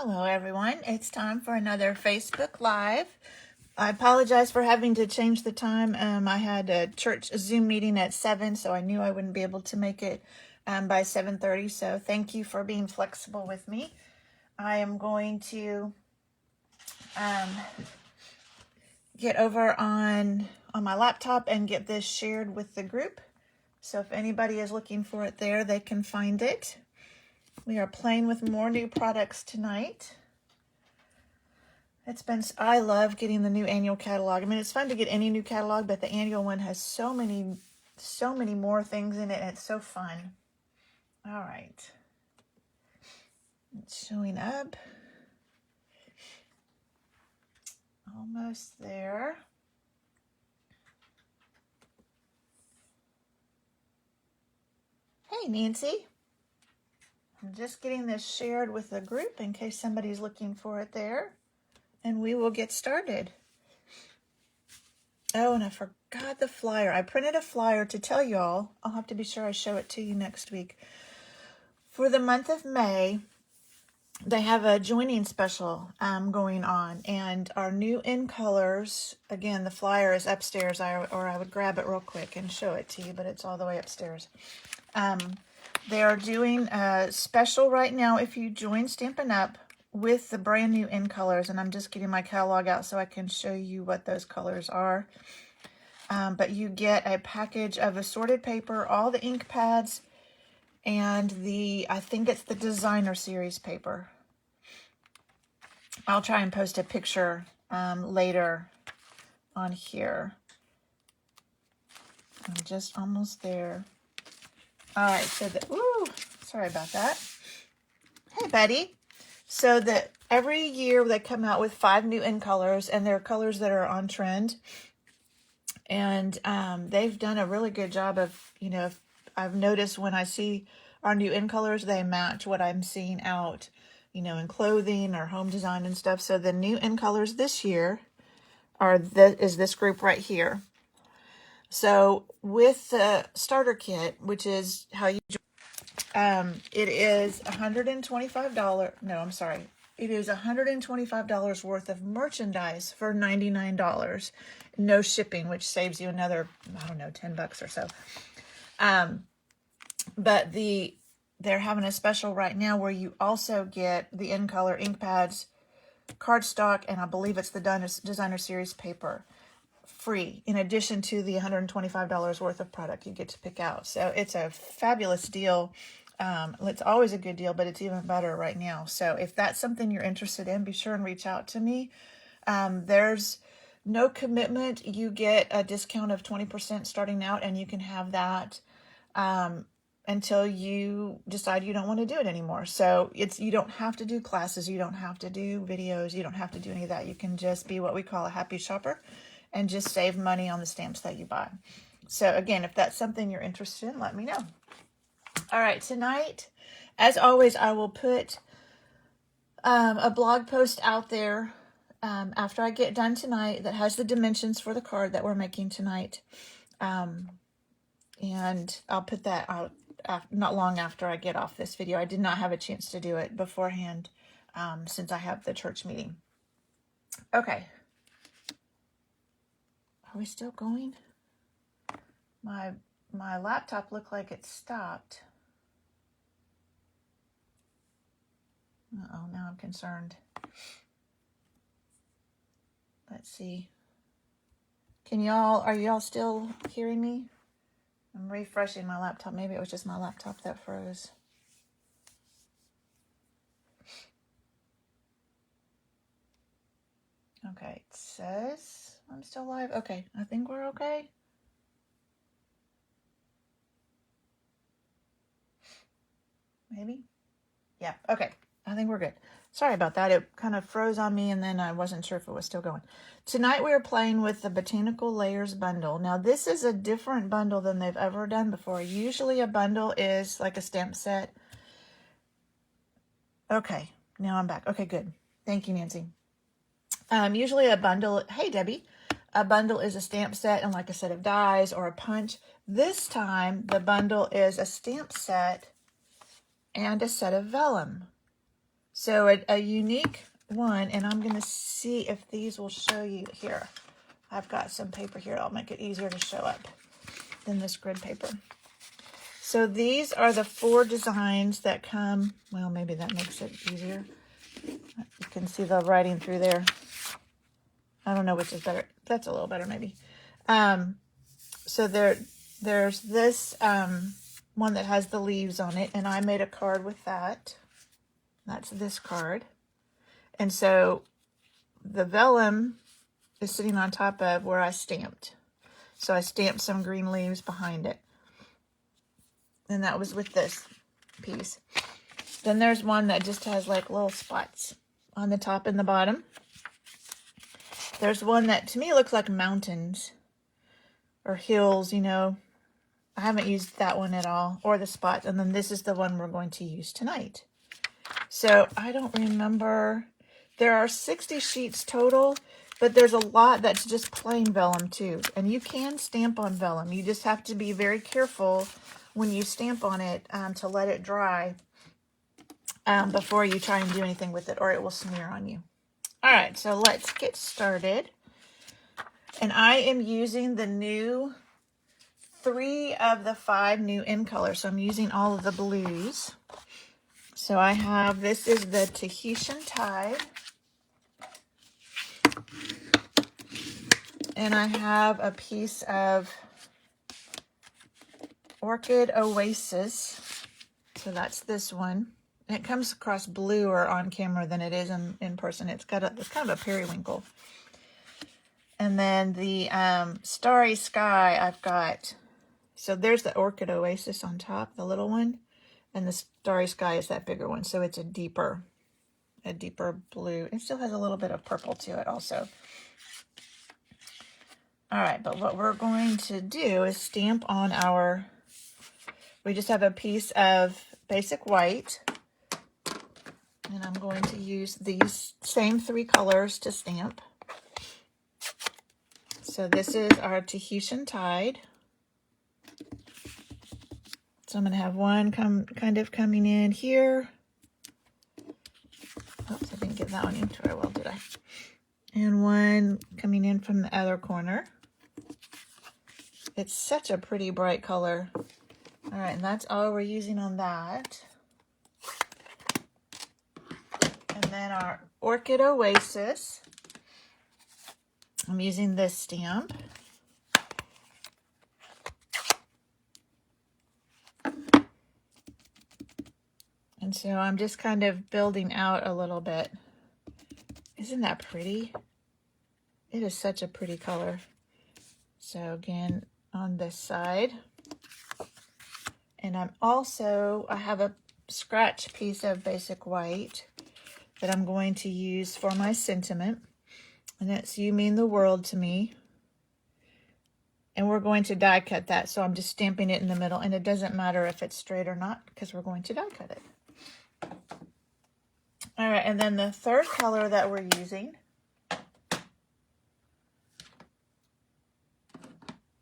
Hello everyone, it's time for another Facebook Live. I apologize for having to change the time. I had a church Zoom meeting at 7, so I knew I wouldn't be able to make it by 7:30, so thank you for being flexible with me. I am going to get over on my laptop and get this shared with the group. So if anybody is looking for it there, they can find it. We are playing with more new products tonight. I love getting the new annual catalog. I mean, it's fun to get any new catalog, but the annual one has so many more things in it, and it's so fun. All right. It's showing up. Almost there. Hey, Nancy. I'm just getting this shared with the group in case somebody's looking for it there. And we will get started. Oh, and I forgot the flyer. I printed a flyer to tell y'all. I'll have to be sure I show it to you next week. For the month of May, they have a joining special going on. And our new in colors, again, the flyer is upstairs. I would grab it real quick and show it to you, but it's all the way upstairs. They are doing a special right now if you join Stampin' Up! With the brand new in colors, and I'm just getting my catalog out so I can show you what those colors are. But you get a package of assorted paper, all the ink pads, and I think it's the designer series paper. I'll try and post a picture later on here. I'm just almost there. All right, so sorry about that. Hey, buddy. So that every year they come out with 5 new in colors, and they're colors that are on trend. And they've done a really good job of, I've noticed when I see our new in colors, they match what I'm seeing out, in clothing or home design and stuff. So the new in colors this year is this group right here. So with the starter kit, which is how you it is $125. No, I'm sorry. It is $125 worth of merchandise for $99. No shipping, which saves you another, I don't know, $10 or so. But they're having a special right now where you also get the in color ink pads, cardstock, and I believe it's the designer series paper free, in addition to the $125 worth of product you get to pick out. So it's a fabulous deal. It's always a good deal, but it's even better right now. So if that's something you're interested in, be sure and reach out to me. There's no commitment. You get a discount of 20% starting out, and you can have that until you decide you don't want to do it anymore. So you don't have to do classes. You don't have to do videos. You don't have to do any of that. You can just be what we call a happy shopper and just save money on the stamps that you buy. So again, if that's something you're interested in, let me know. All right, tonight, as always, I will put a blog post out there after I get done tonight that has the dimensions for the card that we're making tonight. And I'll put that out not long after I get off this video. I did not have a chance to do it beforehand since I have the church meeting. Okay. Are we still going? My laptop looked like it stopped. Uh-oh, now I'm concerned. Let's see. Are y'all still hearing me? I'm refreshing my laptop. Maybe it was just my laptop that froze. Okay, it says I'm still live. Okay, I think we're okay. Maybe? Yeah, okay. I think we're good. Sorry about that. It kind of froze on me, and then I wasn't sure if it was still going. Tonight we are playing with the Botanical Layers bundle. Now, this is a different bundle than they've ever done before. Usually a bundle is like a stamp set. Okay, now I'm back. Okay, good. Thank you, Nancy. Usually a bundle, hey, Debbie. A bundle is a stamp set and like a set of dies or a punch. This time, the bundle is a stamp set and a set of vellum. So a unique one, and I'm going to see if these will show you here. I've got some paper here. I'll make it easier to show up than this grid paper. So these are the 4 designs that come. Well, maybe that makes it easier. You can see the writing through there. I don't know which is better. That's a little better, maybe. So there's this one that has the leaves on it, and I made a card with that. That's this card. And so the vellum is sitting on top of where I stamped. So I stamped some green leaves behind it. And that was with this piece. Then there's one that just has like little spots on the top and the bottom. There's one that to me looks like mountains or hills, you know. I haven't used that one at all, or the spots. And then this is the one we're going to use tonight. So I don't remember. There are 60 sheets total, but there's a lot that's just plain vellum too. And you can stamp on vellum. You just have to be very careful when you stamp on it to let it dry before you try and do anything with it, or it will smear on you. All right, so let's get started. And I am using the new 3 of the 5 new in colors. So I'm using all of the blues. So I have, this is the Tahitian Tide. And I have a piece of Orchid Oasis. So that's this one. And it comes across bluer on camera than it is in person. It's kind of a periwinkle. And then the Starry Sky I've got. So there's the Orchid Oasis on top, the little one. And the Starry Sky is that bigger one. So it's a deeper blue. It still has a little bit of purple to it also. All right, but what we're going to do is stamp on our, we just have a piece of basic white. And I'm going to use these same 3 colors to stamp. So this is our Tahitian Tide. So I'm going to have one kind of coming in here. Oops, I didn't get that one in very well, did I? And one coming in from the other corner. It's such a pretty bright color. All right, and that's all we're using on that. And then our Orchid Oasis. I'm using this stamp. And so I'm just kind of building out a little bit. Isn't that pretty? It is such a pretty color. So again, on this side. And I have a scratch piece of basic white that I'm going to use for my sentiment. And it's "You mean the world to me." And we're going to die cut that. So I'm just stamping it in the middle. And it doesn't matter if it's straight or not because we're going to die cut it. All right, and then the third color that we're using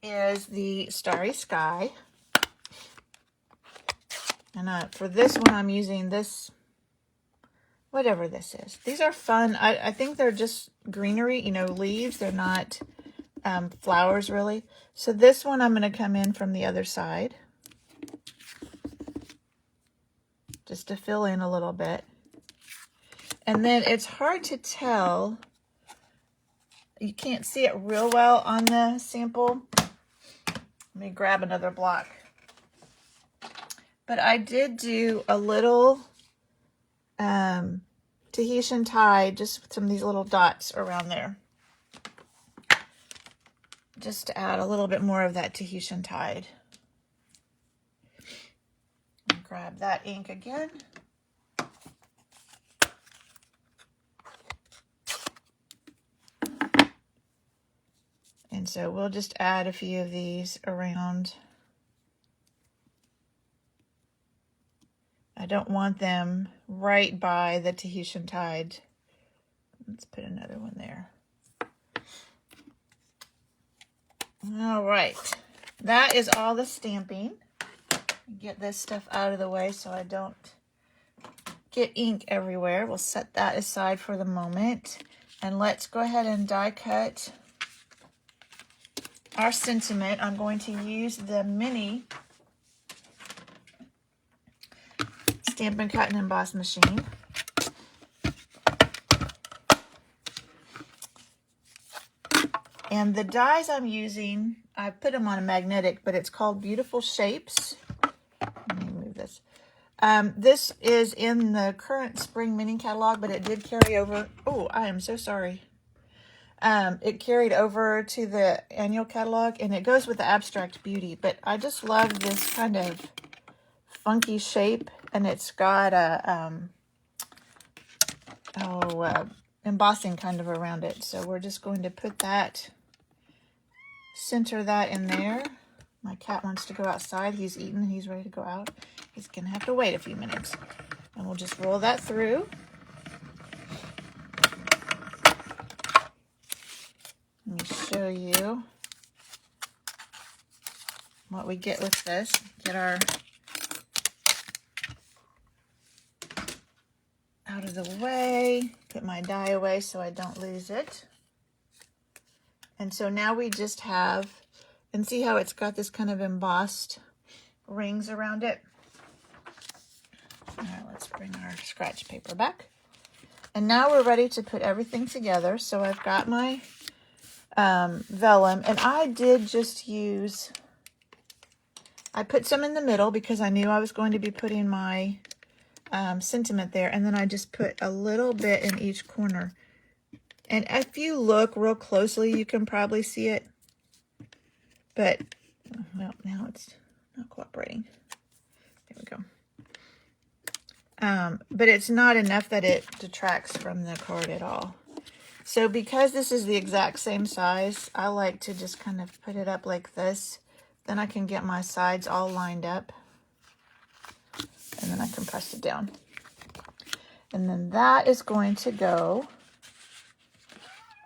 is the Starry Sky. And for this one, I'm using this, whatever this is. These are fun. I think they're just greenery, you know, leaves. They're not flowers, really. So this one, I'm going to come in from the other side. Just to fill in a little bit. And then it's hard to tell. You can't see it real well on the sample. Let me grab another block. But I did do a little Tahitian Tide, just with some of these little dots around there. Just to add a little bit more of that Tahitian Tide. Grab that ink again. And so we'll just add a few of these around. I don't want them right by the Tahitian Tide. Let's put another one there. All right. That is all the stamping. Get this stuff out of the way so I don't get ink everywhere. We'll set that aside for the moment. And let's go ahead and die cut our sentiment. I'm going to use the mini Stampin' Cut and Emboss machine. And the dies I'm using, I put them on a magnetic, but it's called Beautiful Shapes. Let me move this. This is in the current spring mini catalog, but it did carry over. Oh, I am so sorry. It carried over to the annual catalog, and it goes with the Abstract Beauty. But I just love this kind of funky shape, and it's got a embossing kind of around it. So we're just going to put that, center that in there. My cat wants to go outside. He's eaten. He's ready to go out. He's going to have to wait a few minutes. And we'll just roll that through. Let me show you what we get with this. Get our out of the way. Put my die away so I don't lose it. And so now we just have, and see how it's got this kind of embossed rings around it? All right, let's bring our scratch paper back. And now we're ready to put everything together. So I've got my vellum, and I did just use, I put some in the middle because I knew I was going to be putting my sentiment there, and then I just put a little bit in each corner. And if you look real closely, you can probably see it, but well, now it's not cooperating. There we go. But it's not enough that it detracts from the card at all. So because this is the exact same size, I like to just kind of put it up like this. Then I can get my sides all lined up. And then I can press it down. And then that is going to go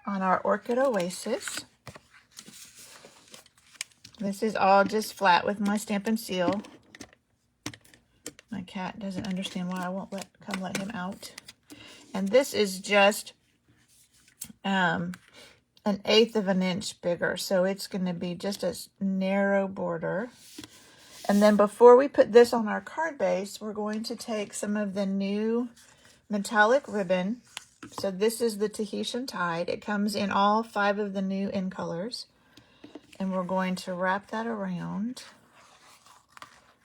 on our Orchid Oasis. This is all just flat with my Stampin' Seal. My cat doesn't understand why I won't come let him out. And this is just an 1/8 of an inch bigger. So it's going to be just a narrow border. And then before we put this on our card base, we're going to take some of the new metallic ribbon. So this is the Tahitian Tide. It comes in all 5 of the new in colors. And we're going to wrap that around.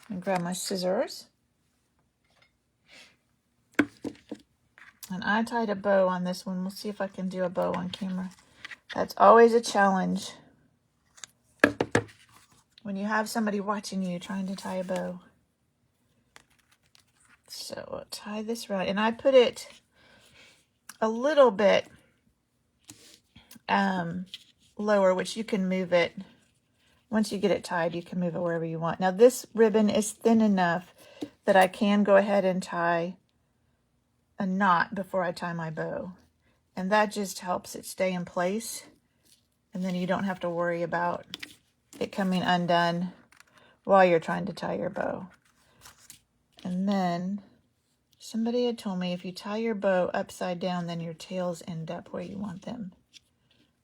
And grab my scissors. And I tied a bow on this one. We'll see if I can do a bow on camera. That's always a challenge when you have somebody watching you trying to tie a bow. So I'll tie this around. And I put it a little bit lower, which you can move it. Once you get it tied, you can move it wherever you want. Now this ribbon is thin enough that I can go ahead and tie a knot before I tie my bow. And that just helps it stay in place. And then you don't have to worry about it coming undone while you're trying to tie your bow. And then somebody had told me if you tie your bow upside down, then your tails end up where you want them.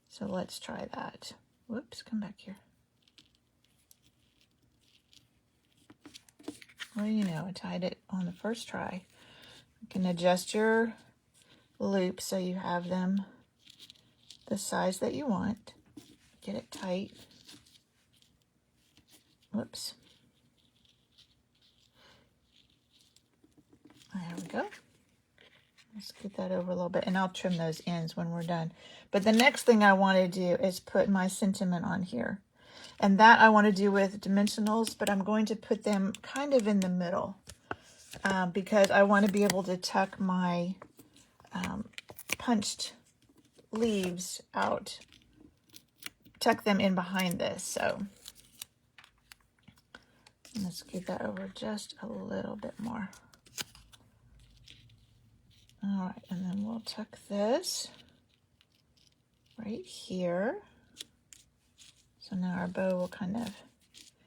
So let's try that. Whoops, come back here. Well, you know, I tied it on the first try. You can adjust your loops so you have them the size that you want. Get it tight. Whoops. There we go. Let's get that over a little bit, and I'll trim those ends when we're done. But the next thing I want to do is put my sentiment on here. And that I want to do with dimensionals, but I'm going to put them kind of in the middle because I want to be able to tuck my punched leaves out, tuck them in behind this. So let's get that over just a little bit more. All right, and then we'll tuck this right here. So now our bow will kind of,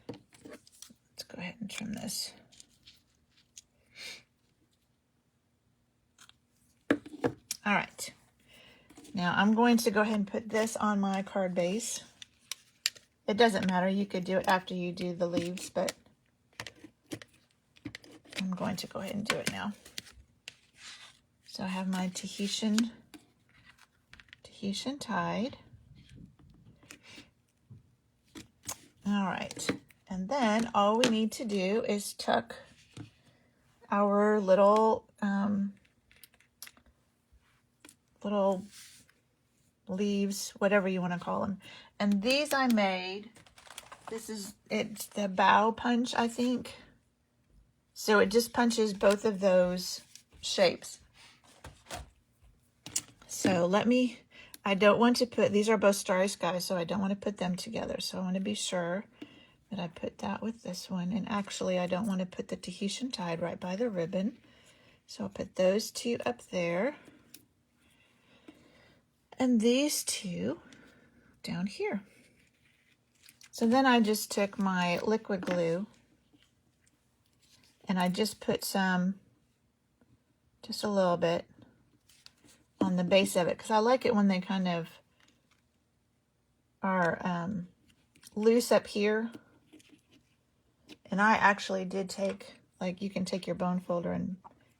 let's go ahead and trim this. All right. Now I'm going to go ahead and put this on my card base. It doesn't matter. You could do it after you do the leaves, but I'm going to go ahead and do it now. So I have my Tahitian tied. All right. And then all we need to do is tuck our little little leaves, whatever you want to call them. And these I made, it's the bow punch, I think. So it just punches both of those shapes. So I don't want to put, these are both Starry Sky, so I don't want to put them together. So I want to be sure that I put that with this one. And actually, I don't want to put the Tahitian tied right by the ribbon. So I'll put those two up there. And these two down here. So then I just took my liquid glue and I just put just a little bit on the base of it, because I like it when they kind of are loose up here. And I actually did take, like, you can take your bone folder, and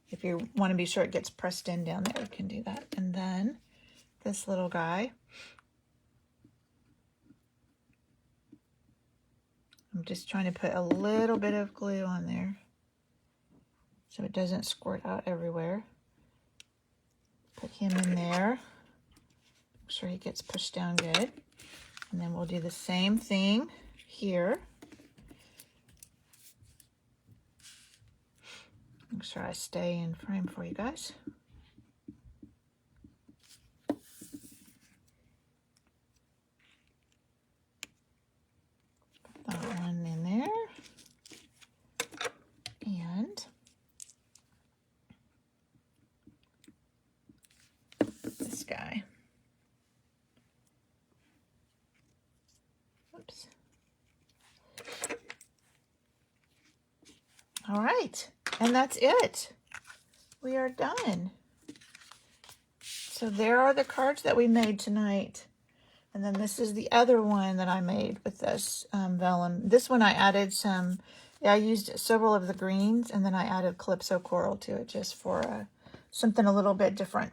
if you want to be sure it gets pressed in down there, you can do that. And then this little guy, I'm just trying to put a little bit of glue on there so it doesn't squirt out everywhere. Put him in there. Make sure he gets pushed down good. And then we'll do the same thing here. Make sure I stay in frame for you guys. Put that one in there. And this guy. Oops. All right, and that's it. We are done. So there are the cards that we made tonight. And then this is the other one that I made with this vellum. This one I added I used several of the greens, and then I added Calypso Coral to it just for something a little bit different.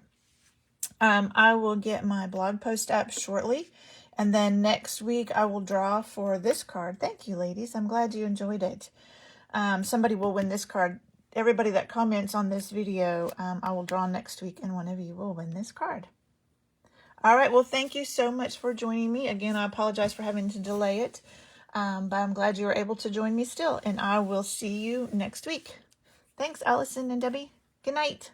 I will get my blog post up shortly. And then next week I will draw for this card. Thank you, ladies. I'm glad you enjoyed it. Somebody will win this card. Everybody that comments on this video, I will draw next week, and one of you will win this card. All right, well, thank you so much for joining me. Again, I apologize for having to delay it, but I'm glad you were able to join me still, and I will see you next week. Thanks, Allison and Debbie. Good night.